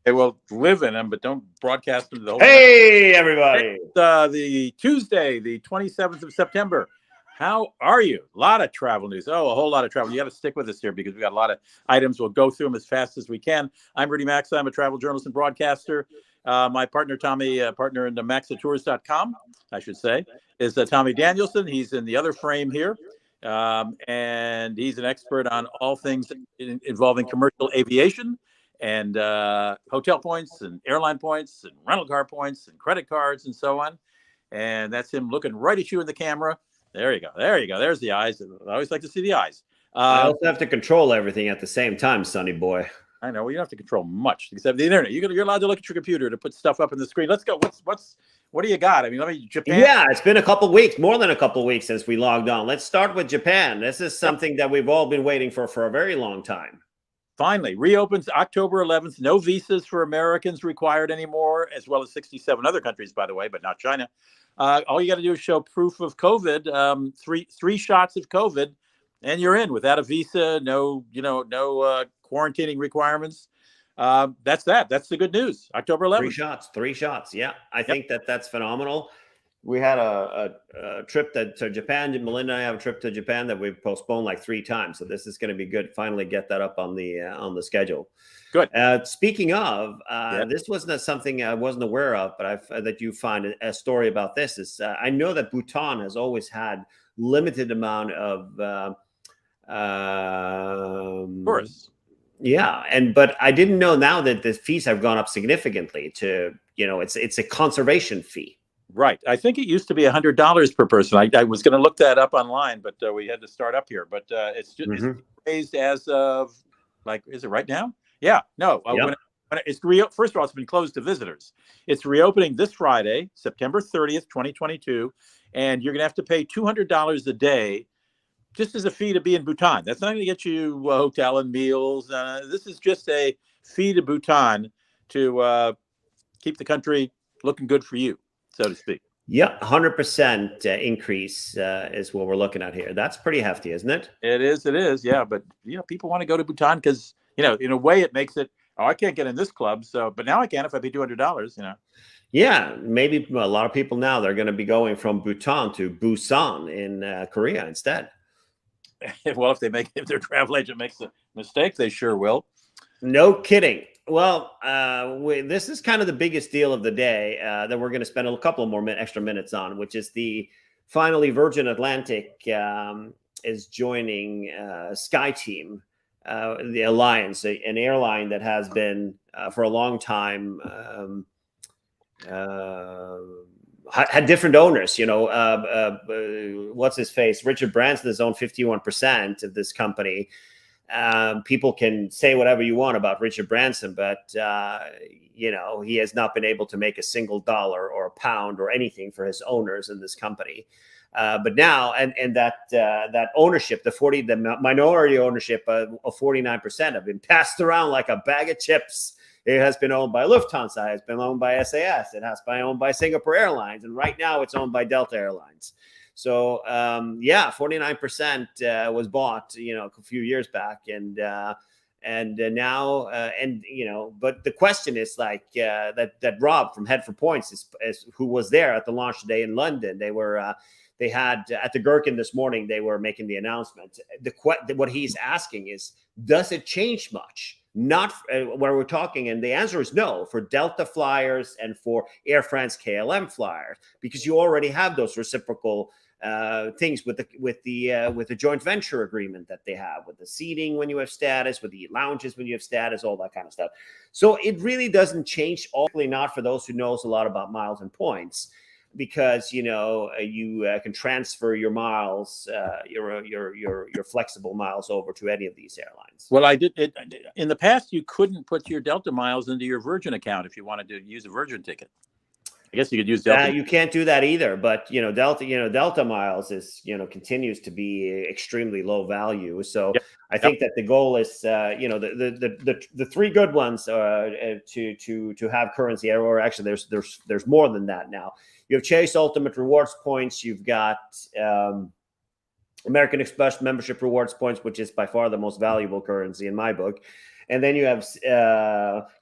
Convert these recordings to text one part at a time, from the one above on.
They will live in them, but don't broadcast them to the whole United Hey, States. everybody. The Tuesday, the 27th of September. How are you? A lot of travel news. Oh, a whole lot of travel. You got to stick with us here because we got a lot of items. We'll go through them as fast as we can. I'm Rudy Maxa. I'm a travel journalist and broadcaster. My partner, Tommy, partner in the maxatours.com, I should say, is Tommy Danielson. He's in the other frame here. And he's an expert on all things involving commercial aviation and hotel points and airline points and rental car points and credit cards and so on. And that's him looking right at you in the camera. There you go. There you go. There's the eyes. I always like to see the eyes. I also have to control everything at the same time, Sonny boy. I know. Well, you don't have to control much except the internet. You're allowed to look at your computer to put stuff up on the screen. Let's go. What do you got? I mean, Japan. Yeah, it's been a couple of weeks, more than a couple of weeks since we logged on. Let's start with Japan. This is something that we've all been waiting for a very long time. Finally, reopens October 11th. No visas for Americans required anymore, as well as 67 other countries, by the way, but not China. All you got to do is show proof of COVID, three shots of COVID, and you're in without a visa. No quarantining requirements. That's that. That's the good news. October 11th. Three shots. Yeah, I think that's phenomenal. We had a trip to Japan. Melinda and I have a trip to Japan that we've postponed like 3 times. So this is going to be good. Finally get that up on the schedule. Good. Speaking of, this wasn't something I wasn't aware of, but that you find a story about this is I know that Bhutan has always had limited amount of tourists. Yeah, but I didn't know now that the fees have gone up significantly to, it's a conservation fee. Right. I think it used to be $100 per person. I was going to look that up online, but we had to start up here. But it's just it's raised as of is it right now? Yeah. No. Yep. When it's first of all, it's been closed to visitors. It's reopening this Friday, September 30th, 2022, and you're going to have to pay $200 a day just as a fee to be in Bhutan. That's not going to get you a hotel and meals. This is just a fee to Bhutan to keep the country looking good for you, so to speak. Yeah, 100% increase is what we're looking at here. That's pretty hefty, isn't it? It is. Yeah, but people want to go to Bhutan because in a way it makes it. Oh, I can't get in this club, but now I can if I pay $200. Yeah, maybe a lot of people now they're going to be going from Bhutan to Busan in Korea instead. Well, if their travel agent makes a mistake, they sure will. No kidding. Well, this is kind of the biggest deal of the day that we're going to spend a couple of more extra minutes on, which is finally Virgin Atlantic is joining SkyTeam, the alliance, an airline that has been for a long time had different owners. What's his face? Richard Branson has owned 51% of this company. People can say whatever you want about Richard Branson, but he has not been able to make a single dollar or a pound or anything for his owners in this company. But now, and that ownership, the minority ownership of 49% have been passed around like a bag of chips. It has been owned by Lufthansa. It's been owned by SAS. It has been owned by Singapore Airlines. And right now it's owned by Delta Airlines. So, 49% was bought, a few years back. And now, but the question is that Rob from Head for Points is who was there at the launch today in London. They had at the Gherkin this morning, they were making the announcement. What he's asking is, does it change much? Not where we're talking, and the answer is no for Delta flyers and for Air France KLM flyers, because you already have those reciprocal things with the joint venture agreement that they have with the seating when you have status, with the lounges when you have status, all that kind of stuff. So it really doesn't change. Hopefully not for those who knows a lot about miles and points, because you can transfer your miles, your flexible miles over to any of these airlines. Well, I did it in the past. You couldn't put your Delta miles into your Virgin account if you wanted to use a Virgin ticket. I guess you could use Delta. You can't do that either. But Delta miles is continues to be extremely low value. So yep. I think that the goal is the 3 good ones to have currency, or actually there's more than that now. You have Chase Ultimate Rewards points. You've got American Express membership rewards points, which is by far the most valuable currency in my book. And then you have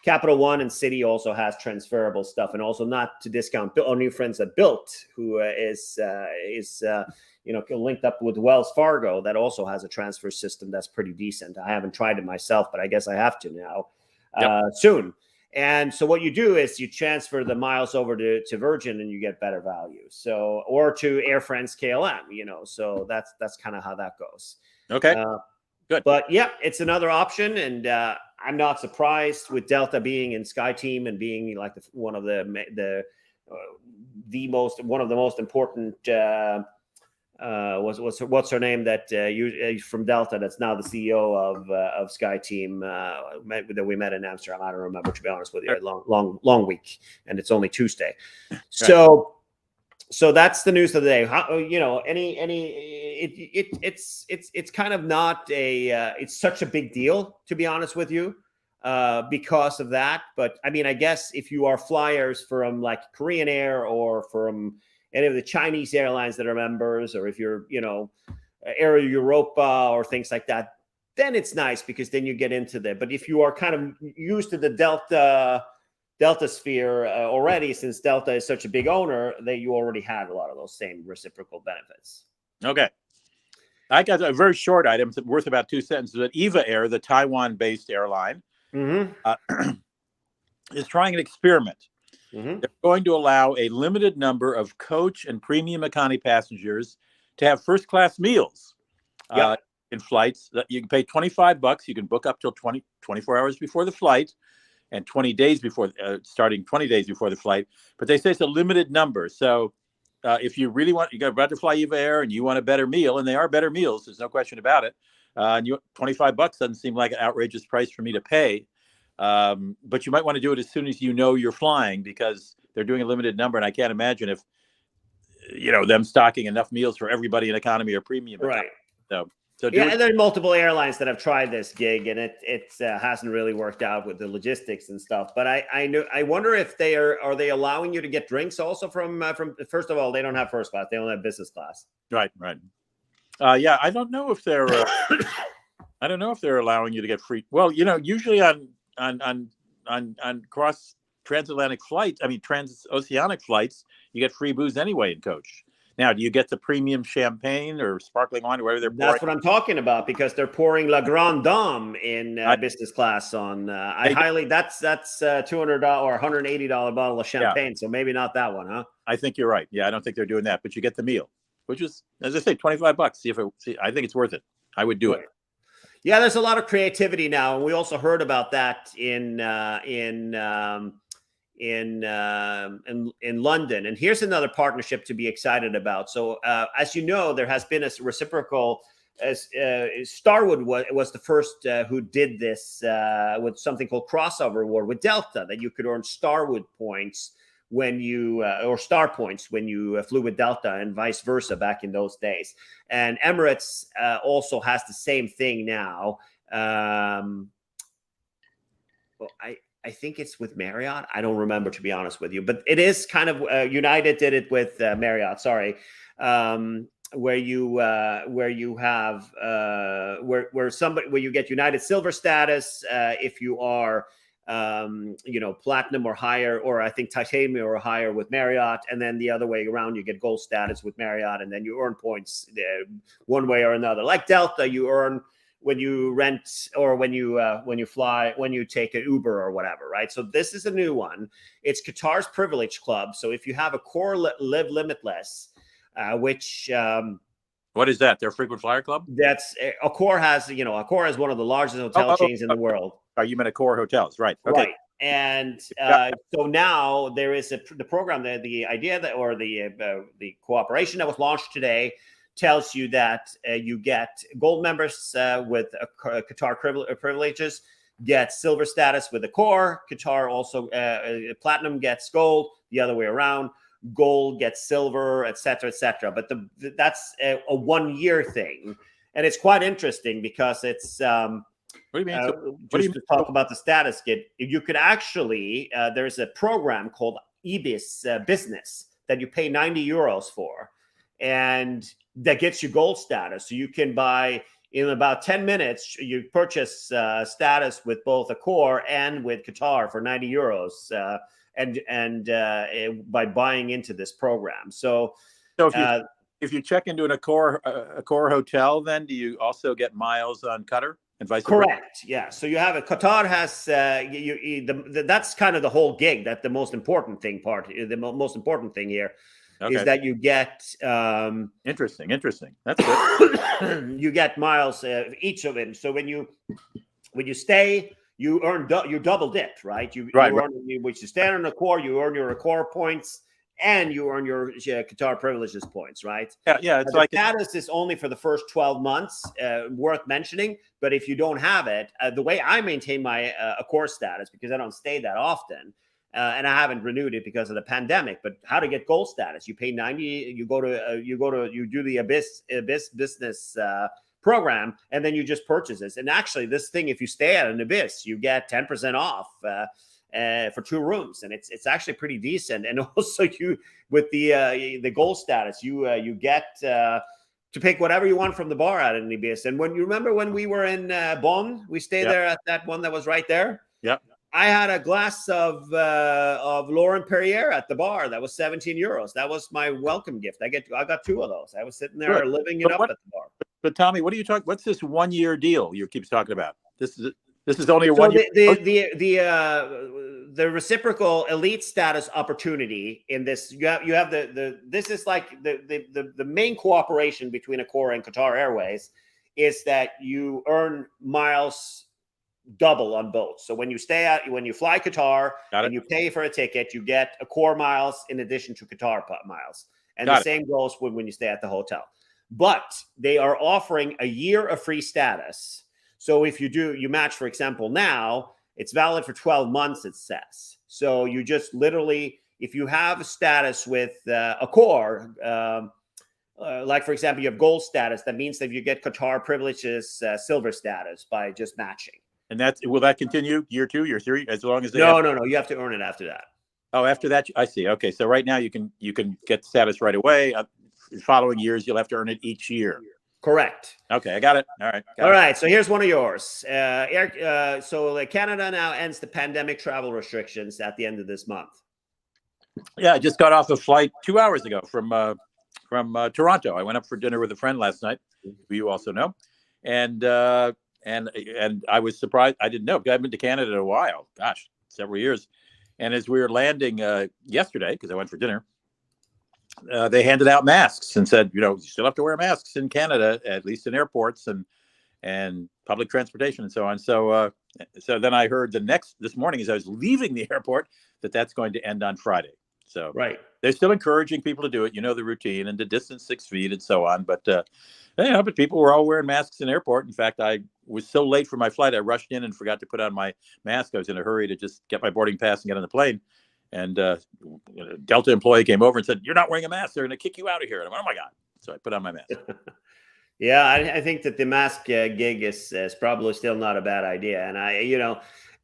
Capital One and Citi also has transferable stuff, and also not to discount our new friends at Built, who is linked up with Wells Fargo, that also has a transfer system that's pretty decent. I haven't tried it myself, but I guess I have to now soon. And so what you do is you transfer the miles over to Virgin and you get better value. So, or to Air France KLM, so that's kind of how that goes. Okay. Good. But yeah, it's another option. And I'm not surprised with Delta being in SkyTeam and being like one of the most important, what's her name that from Delta that's now the CEO of SkyTeam that we met in Amsterdam. I don't remember, to be honest with you. Long week, and it's only Tuesday. Right. So that's the news of the day. It's kind of not it's such a big deal, to be honest with you, because of that. But I mean, I guess if you are flyers from like Korean Air or from any of the Chinese airlines that are members, or if you're, Air Europa or things like that, then it's nice because then you get into that. But if you are kind of used to the Delta sphere already, since Delta is such a big owner, that you already had a lot of those same reciprocal benefits. Okay. I got a very short item worth about 2 sentences. That Eva Air, the Taiwan-based airline, is trying an experiment. They're going to allow a limited number of coach and premium economy passengers to have first-class meals in flights. You can pay $25. You can book up till 24 hours before the flight, and 20 days before, starting 20 days before the flight. But they say it's a limited number. So if you really want, you're about to fly Eva Air and you want a better meal, and they are better meals, there's no question about it. And $25 doesn't seem like an outrageous price for me to pay. But you might want to do it as soon as you're flying, because they're doing a limited number. And I can't imagine if, them stocking enough meals for everybody in economy or premium. Right. So yeah, and there are multiple airlines that have tried this gig, and it hasn't really worked out with the logistics and stuff. But I wonder if are they allowing you to get drinks also from first of all, they don't have first class, they only have business class. Right. Yeah, I don't know if they're allowing you to get free. Well, usually on cross transatlantic flights, transoceanic flights, you get free booze anyway in coach. Now, do you get the premium champagne or sparkling wine or whatever they're pouring? That's what I'm talking about, because they're pouring La Grande Dame in business class on. That's $200 or $180 bottle of champagne. Yeah. So maybe not that one, huh? I think you're right. Yeah, I don't think they're doing that, but you get the meal, which is, as I say, $25. I think it's worth it. I would do it. Yeah, there's a lot of creativity now, and we also heard about that in London. And here's another partnership to be excited about. So as you know, there has been a reciprocal, Starwood was the first who did this with something called Crossover Award with Delta, that you could earn Starwood points when you or Star points when you flew with Delta, and vice versa back in those days. And Emirates also has the same thing now. I think it's with Marriott. I don't remember, to be honest with you, but it is kind of United did it with Marriott. Sorry, where you have where you get United Silver status if you are platinum or higher, or I think titanium or higher with Marriott, and then the other way around, you get gold status with Marriott, and then you earn points one way or another. Like Delta, you earn when you rent or when you fly, when you take an Uber or whatever, right? So this is a new one. It's Qatar's Privilege Club. So if you have a core Live Limitless, which what is that? Their frequent flyer club? That's Accor has one of the largest hotel chains in the world. Oh, you meant Accor hotels, right? Okay. Right. And so now there is the program, the idea that, or the cooperation that was launched today, tells you that you get gold members with Qatar privileges, get silver status with Accor. Qatar also platinum gets gold, the other way around. Gold gets silver, et cetera, but that's a 1 year thing, and it's quite interesting because it's what do you mean? To talk about the status kit, you could actually there's a program called Ibis Business that you pay 90 euros for, and that gets you gold status. So you can buy in about 10 minutes, you purchase status with both Accor and with Qatar for 90 euros, by buying into this program. So if you check into an Accor hotel, then do you also get miles on Qatar and vice versa? Correct. Yeah. So you have it. Qatar has that's kind of the whole gig. That's the most important thing most important thing here is that you get interesting. That's good. you get miles each of them. So when you stay, you earn you double dipped, right? You earn, which you stay on Accor, you earn your Accor points. And you earn your Qatar privileges points, right? Yeah. It's like status is only for the first 12 months, worth mentioning. But if you don't have it, the way I maintain my Accor status, because I don't stay that often, and I haven't renewed it because of the pandemic. But how to get gold status? You pay 90. You do the Abyss business program, and then you just purchase this. And actually, this thing, if you stay at an Abyss, you get 10% off. For 2 rooms, and it's actually pretty decent. And also, you with the gold status, you get to pick whatever you want from the bar at an Abyss. And when you remember when we were in Bonn, we stayed there at that one that was right there. Yep. I had a glass of Laurent Perrier at the bar that was 17 euros. That was my welcome gift. I got 2 of those. I was sitting there living it up at the bar. But Tommy, what are you talking? What's this 1-year deal you keep talking about? This is only a 1 year. The reciprocal elite status opportunity in this, you have this is like the main cooperation between Accor and Qatar Airways is that you earn miles double on both. So when you fly Qatar and you pay for a ticket, you get Accor miles in addition to Qatar miles, and the same goes when you stay at the hotel. But they are offering a year of free status. So if you match, for example, now it's valid for 12 months, it says. So you just literally, if you have a status with Accor, like, for example, you have gold status, that means that you get Qatar privileges, silver status by just matching. And will that continue year 2, year 3, as long as they No. You have to earn it after that. Oh, after that, I see. Okay, so right now you can get status right away. In following years, you'll have to earn it each year. Correct. Okay, I got it. All right. All right. So here's one of yours. So Canada now ends the pandemic travel restrictions at the end of this month. Yeah, I just got off a flight 2 hours ago from Toronto. I went up for dinner with a friend last night, who you also know, and I was surprised. I didn't know because I haven't been to Canada in a while. Gosh, several years. And as we were landing yesterday, because I went for dinner, they handed out masks and said, you still have to wear masks in Canada, at least in airports and public transportation and so on. So then I heard this morning as I was leaving the airport that's going to end on Friday. So they're still encouraging people to do it. The routine and to distance 6 feet and so on. But but people were all wearing masks in airport. In fact, I was so late for my flight, I rushed in and forgot to put on my mask. I was in a hurry to just get my boarding pass and get on the plane. And Delta employee came over and said, "You're not wearing a mask. They're going to kick you out of here." And I went, "Oh my God." So I put on my mask. Yeah, I think that the mask gig is probably still not a bad idea.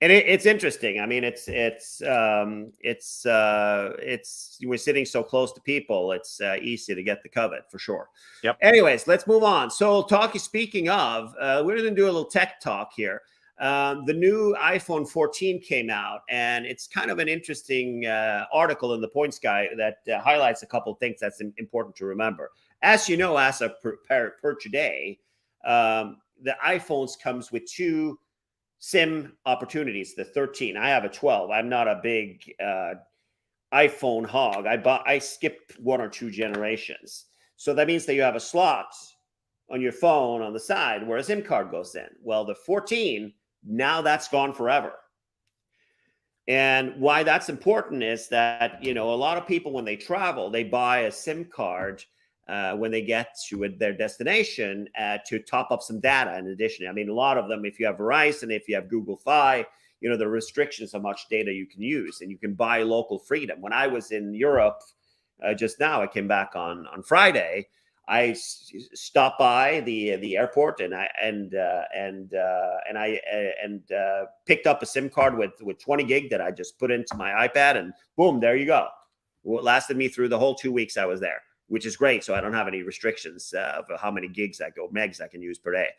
And it's interesting. I mean, we're sitting so close to people. It's easy to get the COVID for sure. Yep. Anyways, let's move on. So speaking of, we're going to do a little tech talk here. The new iPhone 14 came out, and it's kind of an interesting article in the Points Guy that highlights a couple of things that's important to remember. As you know, as of per today, the iPhones comes with 2 SIM opportunities. The 13. I have a 12. I'm not a big iPhone hog. I skipped 1 or 2 generations. So that means that you have a slot on your phone on the side where a SIM card goes in. Well, the 14, now that's gone forever. And why that's important is that, a lot of people, when they travel, they buy a SIM card when they get to their destination to top up some data in addition. I mean, a lot of them, if you have Verizon, if you have Google Fi, the restrictions how much data you can use, and you can buy local freedom. When I was in Europe just now, I came back on Friday. I stopped by the airport and I picked up a SIM card with 20 gig that I just put into my iPad, and boom, there you go. Well, it lasted me through the whole 2 weeks I was there. which is great. So I don't have any restrictions of how many megs I can use per day.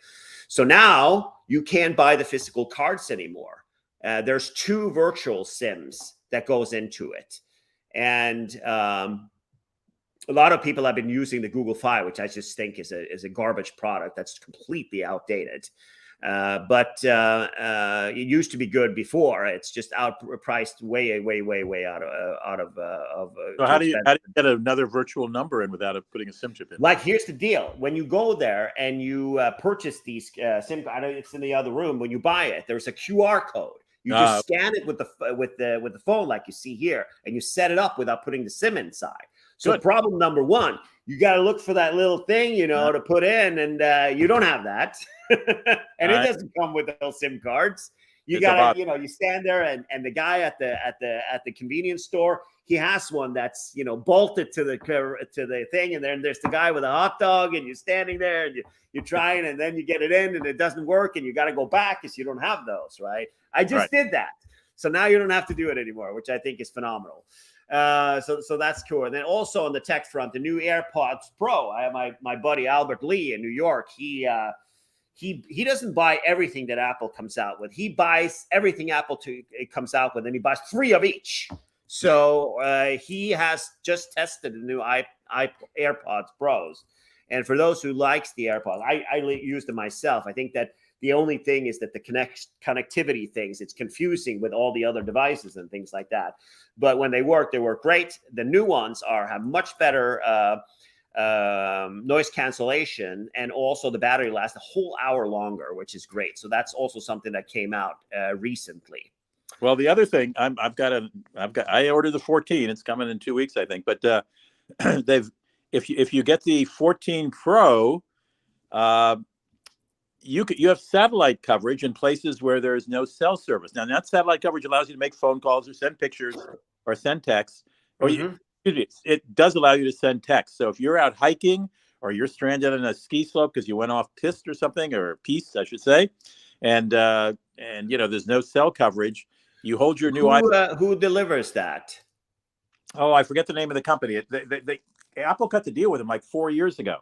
So now you can't buy the physical cards anymore. There's 2 virtual SIMs that goes into it. And a lot of people have been using the Google Fi, which I just think is a garbage product that's completely outdated. But it used to be good before. It's just outpriced way out of. So how do you get another virtual number in without putting a SIM chip in? Like, here's the deal: when you go there and you purchase these SIM, I know it's in the other room. When you buy it, there's a QR code. You just scan it with the phone, like you see here, and you set it up without putting the SIM inside. So Good. problem number 1, you got to look for that little thing, to put in, and you don't have that. And it doesn't come with those SIM cards. You got to, you stand there, and the guy at the convenience store, he has one that's, bolted to the thing, and then there's the guy with a hot dog, and you're standing there, and you're trying, and then you get it in, and it doesn't work, and you got to go back because you don't have those, right? I just did that, so now you don't have to do it anymore, which I think is phenomenal. So that's cool. And then also on the tech front, the new AirPods Pro. I have my buddy Albert Lee in New York. He doesn't buy everything that Apple comes out with. He buys everything it comes out with, and he buys 3 of each. So he has just tested the new AirPods Pros. And for those who likes the AirPods, I use them myself. I think that the only thing is that the connectivity things, it's confusing with all the other devices and things like that. But when they work great. The new ones have much better noise cancellation, and also the battery lasts a whole hour longer, which is great. So that's also something that came out recently. Well, the other thing, I ordered the 14. It's coming in 2 weeks, I think. But if you get the 14 Pro, you have satellite coverage in places where there is no cell service. Now, that satellite coverage allows you to make phone calls or send pictures or send texts. Or it does allow you to send text. So if you're out hiking or you're stranded on a ski slope because you went off piste or something, or piste, I should say, and there's no cell coverage, you hold your new iPhone. Who delivers that? Oh, I forget the name of the company. Apple cut the deal with them like 4 years ago.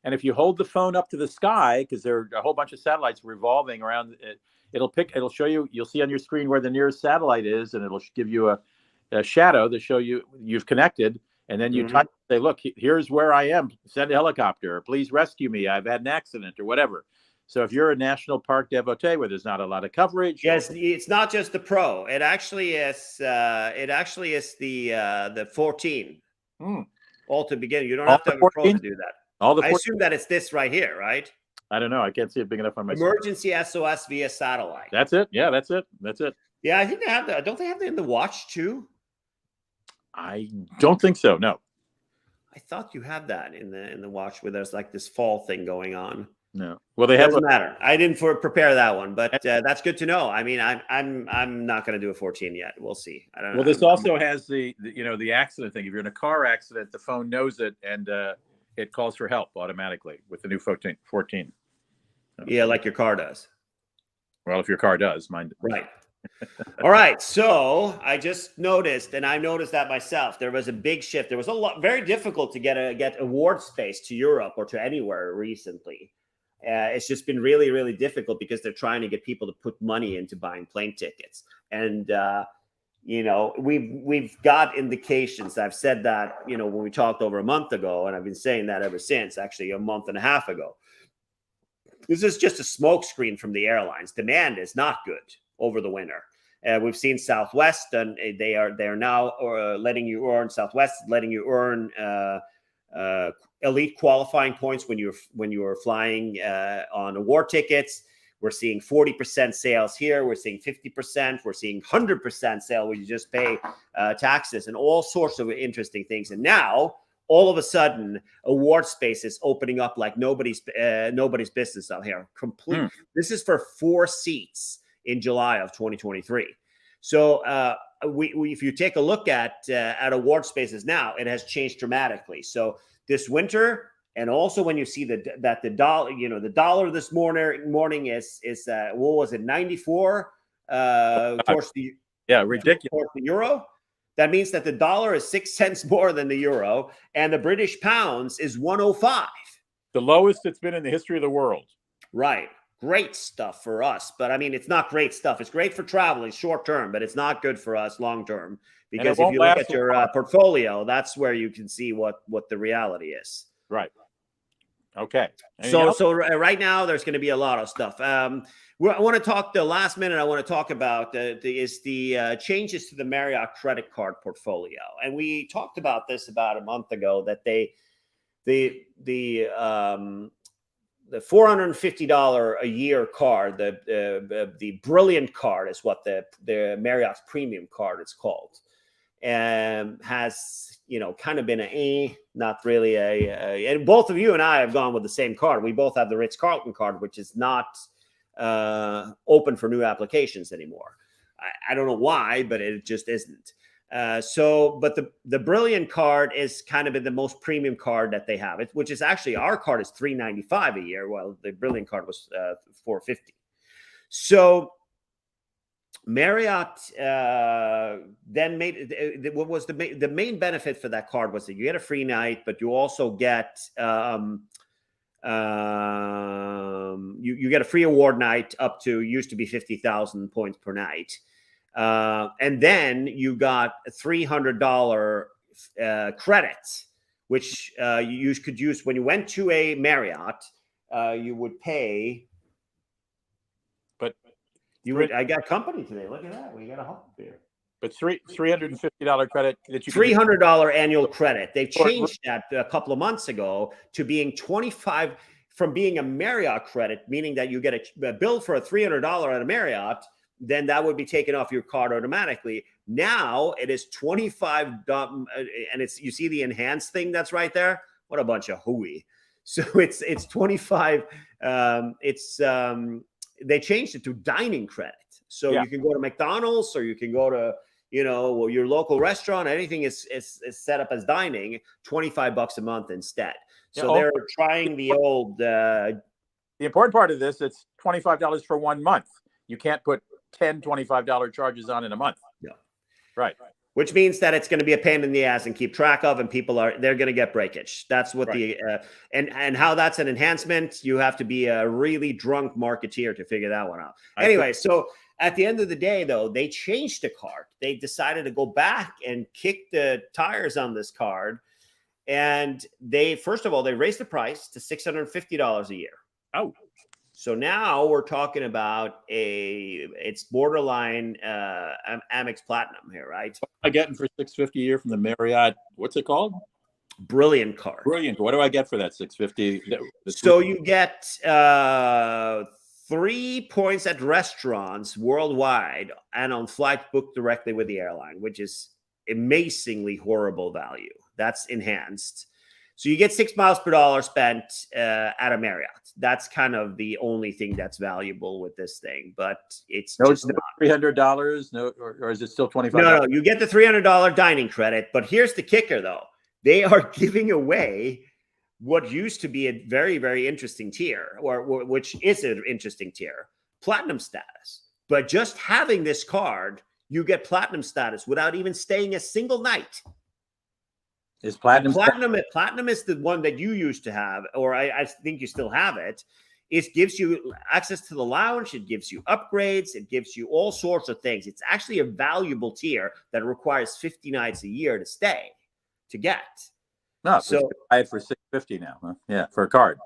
And if you hold the phone up to the sky, because there are a whole bunch of satellites revolving around it, it'll show you, you'll see on your screen where the nearest satellite is, and it'll give you a shadow to show you've connected. And then you type, say, look, here's where I am. Send a helicopter, or please rescue me. I've had an accident, or whatever. So if you're a national park devotee where there's not a lot of coverage. Yes, it's not just the Pro. It actually is the 14. All to begin. You don't have to have a Pro to do that. I assume that it's this right here, right? I don't know. I can't see it big enough on my emergency SOS via satellite. That's it. Yeah, that's it. Yeah, I think they have that. Don't they have that in the watch too? I don't think so. No. I thought you had that in the watch where there's like this fall thing going on. No. Well, they have. Doesn't matter. I didn't prepare that one, but that's good to know. I mean, I'm not going to do a 14 yet. We'll see. I don't know. Well, this also has the accident thing. If you're in a car accident, the phone knows it, and it calls for help automatically with the new 14. Yeah, like your car does. Well, if your car does, mine. Right. All right. So I just noticed, and I noticed that myself, there was a big shift. There was very difficult to get award space to Europe or to anywhere recently. It's just been really, really difficult because they're trying to get people to put money into buying plane tickets. And, we've got indications. I've said that, when we talked over a month ago, and I've been saying that ever since, actually a month and a half ago. This is just a smokescreen from the airlines. Demand is not good over the winter. We've seen Southwest, and they're now letting you earn elite qualifying points when you're flying on award tickets. We're seeing 40% sales here. We're seeing 50%. We're seeing 100% sale where you just pay taxes and all sorts of interesting things. And now, all of a sudden, award space is opening up like nobody's business out here. Complete. This is for 4 seats in July of 2023. So if you take a look at award spaces now, it has changed dramatically. So this winter, and also when you see that the dollar, the dollar this morning is what was it, 94 towards the ridiculous towards the euro. That means that the dollar is 6 cents more than the euro, and the British pounds is 105. The lowest it's been in the history of the world. Right. Great stuff for us. But I mean, it's not great stuff. It's great for traveling short term, but it's not good for us long term. Because if you look at your portfolio, that's where you can see what the reality is. Right. Okay. So right now there's going to be a lot of stuff. I want to talk the last minute. I want to talk about the changes to the Marriott credit card portfolio, and we talked about this about a month ago. That the $450 a year card, the Brilliant card is what the Marriott's premium card is called, and has kind of been not really and both of you and I have gone with the same card. We both have the Ritz-Carlton card, which is not open for new applications anymore. I don't know why, but it just isn't. But the Brilliant card is kind of been the most premium card that they have, which is actually, our card is $395 a year, while the Brilliant card was $450. So Marriott then made what was the main benefit for that card was that you get a free night, but you also get you get a free award night up to, used to be 50,000 points per night, and then you got a $300 credit, which you could use when you went to a Marriott. You would pay. I got company today. Look at that. We got a hop here. But $350 credit that you $300 annual credit. They've changed that a couple of months ago to being 25 from being a Marriott credit, meaning that you get a bill for a $300 at a Marriott, then that would be taken off your card automatically. Now it is $25, and it's, you see the enhanced thing that's right there. What a bunch of hooey. So it's 25. They changed it to dining credit. So you can go to McDonald's, or you can go to, your local restaurant. Anything is set up as dining, $25 a month instead. So they're trying the old. The important part of this, it's $25 for 1 month. You can't put 10 $25 charges on in a month. No. Right. Which means that it's going to be a pain in the ass and keep track of, and they're going to get breakage. That's what and how that's an enhancement. You have to be a really drunk marketeer to figure that one out. Anyway, so at the end of the day, though, they changed the card. They decided to go back and kick the tires on this card. And first of all, they raised the price to $650 a year. Oh. So now we're talking about it's borderline Amex Platinum here, right? What am I getting for $650 a year from the Marriott? What's it called? Brilliant card. Brilliant. What do I get for that $650? So you get 3 points at restaurants worldwide and on flights booked directly with the airline, which is amazingly horrible value. That's enhanced. So you get 6 miles per dollar spent at a Marriott. That's kind of the only thing that's valuable with this thing, but it's just not $300. No, or is it still $25? No, you get the $300 dining credit, but here's the kicker, though. They are giving away what used to be a very, very interesting tier, or which is an interesting tier, platinum status. But just having this card, you get platinum status without even staying a single night. Is platinum is the one that you used to have, or I think you still have it. It gives you access to the lounge. It gives you upgrades. It gives you all sorts of things. It's actually a valuable tier that requires 50 nights a year to get. No, so buy it for $650 now. Huh? Yeah, for a card.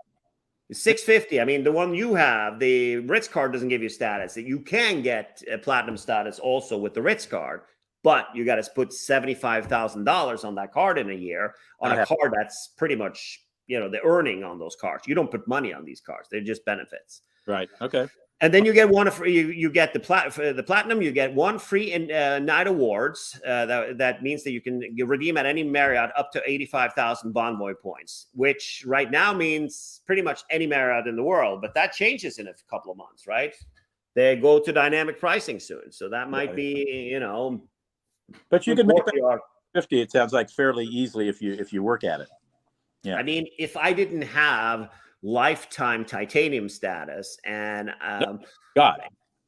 $650. I mean, the one you have, the Ritz card doesn't give you status. You can get a platinum status also with the Ritz card. But you got to put $75,000 on that card in a year on a card that's pretty much, the earning on those cards. You don't put money on these cards; they're just benefits. Right. Okay. And then you get one free. You get the platinum. You get one free night awards. That means that you can redeem at any Marriott up to 85,000 Bonvoy points, which right now means pretty much any Marriott in the world. But that changes in a couple of months, right? They go to dynamic pricing soon, so that might be, But you can make that 50. It sounds like fairly easily if you work at it. Yeah. I mean, if I didn't have lifetime titanium status and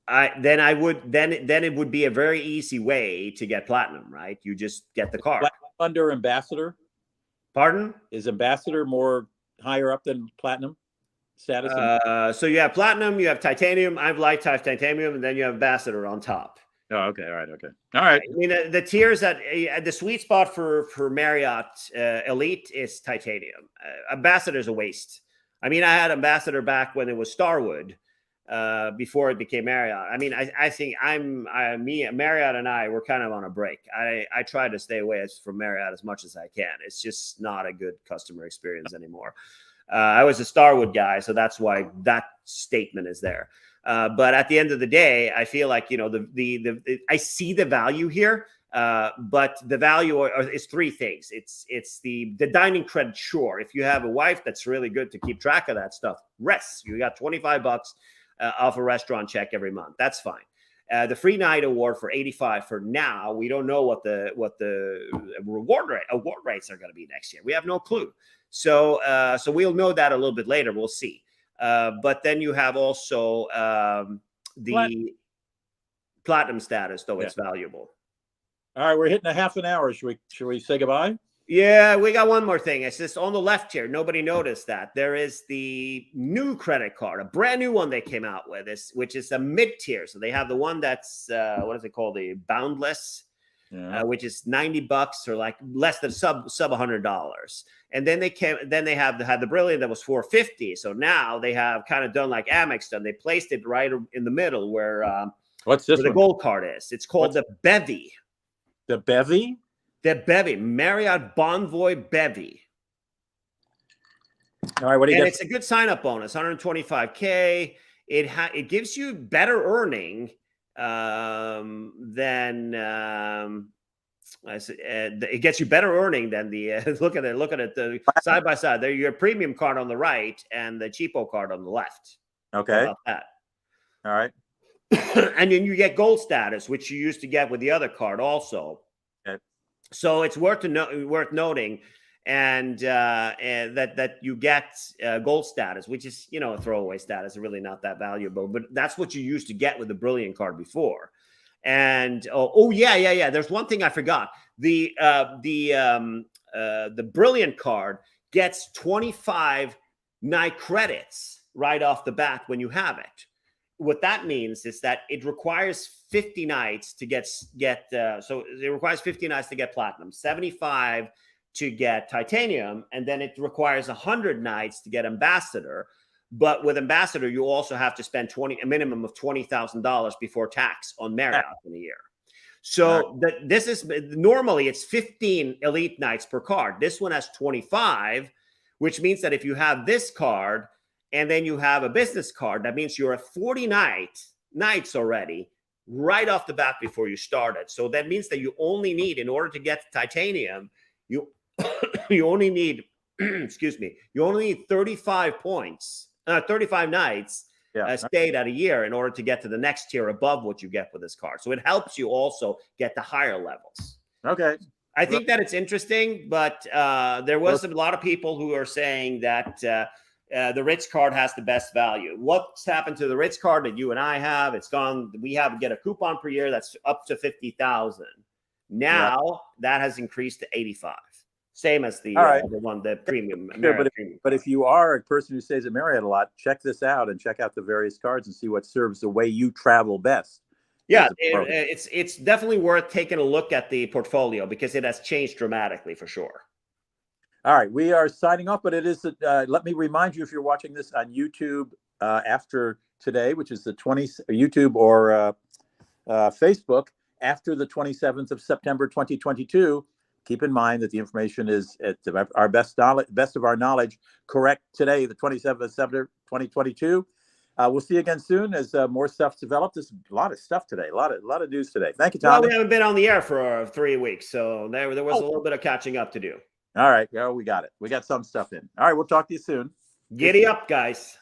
then it would be a very easy way to get platinum, right? You just get the card. Under ambassador. Pardon? Is ambassador more higher up than platinum status? So you have platinum, you have titanium. I have lifetime titanium, and then you have ambassador on top. Oh, okay. All right. Okay. All right. I mean, the tiers that the sweet spot for Marriott Elite is titanium. Ambassador is a waste. I mean, I had ambassador back when it was Starwood, before it became Marriott. I mean, I think Marriott and I were kind of on a break. I try to stay away from Marriott as much as I can. It's just not a good customer experience anymore. I was a Starwood guy, so that's why that statement is there. But at the end of the day, I feel like, you know, I see the value here, but the value is three things. It's the dining credit. Sure, if you have a wife that's really good to keep track of that stuff, rest. You got $25 off a restaurant check every month. That's fine. The free night award for 85 for now. We don't know what the award rates are going to be next year. We have no clue. So we'll know that a little bit later. We'll see. But then you have also the platinum status, though. It's valuable. All right, we're hitting a half an hour. Should we say goodbye? Yeah, we got one more thing. It's just on the left here. Nobody noticed that. There is the new credit card, a brand new one they came out with, which is a mid-tier. So they have the one that's, what is it called? The Boundless, which is $90 or like less than sub $100. And then they had the Brilliant that was $450. So now they have kind of done like Amex done. They placed it right in the middle where what's this? Where the gold card is. It's called the Bevy. The Bevy? The Bevy, Marriott Bonvoy Bevy. All right, what do you get? It's a good sign-up bonus, $125K. It gives you better earning than it gets you better earning than the look at it the side by side. There, your premium card on the right and the cheapo card on the left. Okay. How about that? All right. And then you get gold status, which you used to get with the other card also. Okay. So it's worth noting, and that you get gold status, which is, you know, a throwaway status, really not that valuable, but that's what you used to get with the Brilliant card before. And yeah. There's one thing I forgot. The Brilliant card gets 25 night credits right off the bat when you have it. What that means is that it requires 50 nights to get so it requires 50 nights to get platinum, 75 to get titanium, and then it requires 100 nights to get ambassador. But with ambassador, you also have to spend a minimum of $20,000 before tax on Marriott in a year. So this is normally it's 15 elite nights per card. This one has 25, which means that if you have this card and then you have a business card, that means you're at 40 nights already right off the bat before you started. So that means that you only need, in order to get titanium, you only need, excuse me, you only need 35 points, 35 nights stayed at a year in order to get to the next tier above what you get with this card. So it helps you also get the higher levels. Okay. I think that it's interesting, but there was a lot of people who are saying that the Ritz card has the best value. What's happened to the Ritz card that you and I have? It's gone. We get a coupon per year that's up to 50,000. Now that has increased to 85. Same as the premium. But if you are a person who stays at Marriott a lot, check this out and check out the various cards and see what serves the way you travel best. Yeah, it's definitely worth taking a look at the portfolio because it has changed dramatically for sure. All right, we are signing off, but it is. Let me remind you, if you're watching this on YouTube after today, which is the YouTube or Facebook after the 27th of September 2022. Keep in mind that the information is at our best of our knowledge correct today, the 27th of September 2022. We'll see you again soon as more stuff develops. There's a lot of stuff today, a lot of news today. Thank you, Tom. Well, we haven't been on the air for 3 weeks, so there was a little bit of catching up to do. All right, we got it. We got some stuff in. All right, we'll talk to you soon. Giddy up, guys.